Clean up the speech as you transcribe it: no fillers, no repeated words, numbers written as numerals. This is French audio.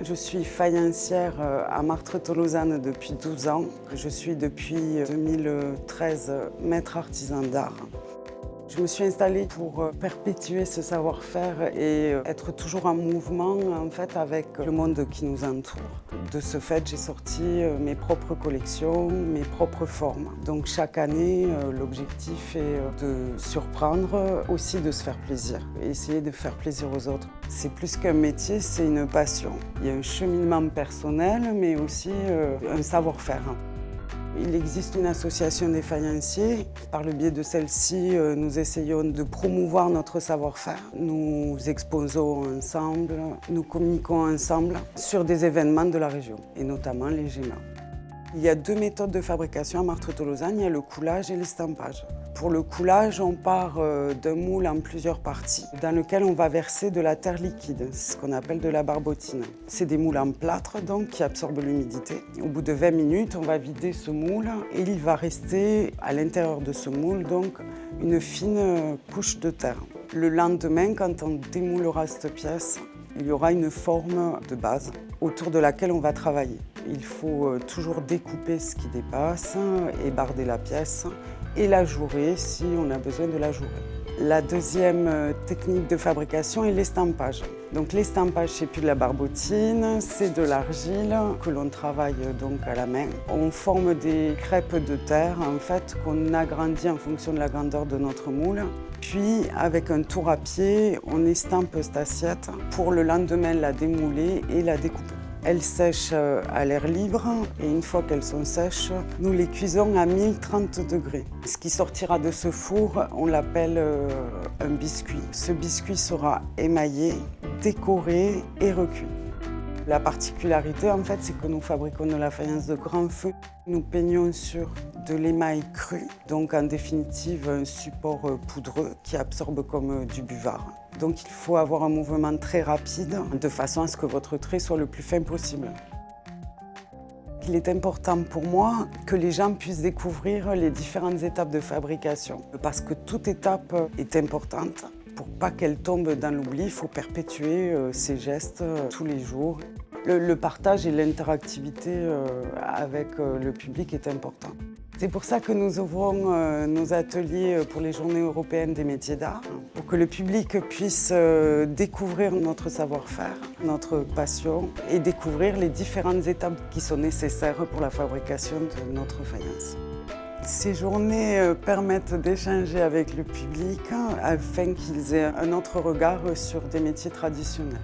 Je suis faïencière à Martre-Tolosane depuis 12 ans. Je suis depuis 2013 maître artisan d'art. Je me suis installée pour perpétuer ce savoir-faire et être toujours en mouvement en fait, avec le monde qui nous entoure. De ce fait, j'ai sorti mes propres collections, mes propres formes. Donc chaque année, l'objectif est de surprendre, aussi de se faire plaisir, essayer de faire plaisir aux autres. C'est plus qu'un métier, c'est une passion. Il y a un cheminement personnel, mais aussi un savoir-faire. Il existe une association des faïenciers. Par le biais de celle-ci, nous essayons de promouvoir notre savoir-faire. Nous exposons ensemble, nous communiquons ensemble sur des événements de la région, et notamment les GEMA. Il y a deux méthodes de fabrication à Martre-Tolosane, il y a le coulage et l'estampage. Pour le coulage, on part d'un moule en plusieurs parties, dans lequel on va verser de la terre liquide, ce qu'on appelle de la barbotine. C'est des moules en plâtre donc, qui absorbent l'humidité. Au bout de 20 minutes, on va vider ce moule et il va rester à l'intérieur de ce moule donc, une fine couche de terre. Le lendemain, quand on démoulera cette pièce, il y aura une forme de base autour de laquelle on va travailler. Il faut toujours découper ce qui dépasse, ébarder la pièce et la jouer si on a besoin de la jouer. La deuxième technique de fabrication est l'estampage. Donc l'estampage, c'est plus de la barbotine, c'est de l'argile que l'on travaille donc à la main. On forme des crêpes de terre en fait qu'on agrandit en fonction de la grandeur de notre moule. Puis avec un tour à pied, on estampe cette assiette pour le lendemain la démouler et la découper. Elles sèchent à l'air libre et une fois qu'elles sont sèches, nous les cuisons à 1030 degrés. Ce qui sortira de ce four, on l'appelle un biscuit. Ce biscuit sera émaillé, décoré et recuit. La particularité, en fait, c'est que nous fabriquons de la faïence de grand feu. Nous peignons sur de l'émail cru, donc en définitive un support poudreux qui absorbe comme du buvard. Donc il faut avoir un mouvement très rapide de façon à ce que votre trait soit le plus fin possible. Il est important pour moi que les gens puissent découvrir les différentes étapes de fabrication parce que toute étape est importante. Pour pas qu'elle tombe dans l'oubli, il faut perpétuer ces gestes tous les jours. Le partage et l'interactivité avec le public est important. C'est pour ça que nous ouvrons nos ateliers pour les Journées européennes des métiers d'art, pour que le public puisse découvrir notre savoir-faire, notre passion et découvrir les différentes étapes qui sont nécessaires pour la fabrication de notre faïence. Ces journées permettent d'échanger avec le public afin qu'ils aient un autre regard sur des métiers traditionnels.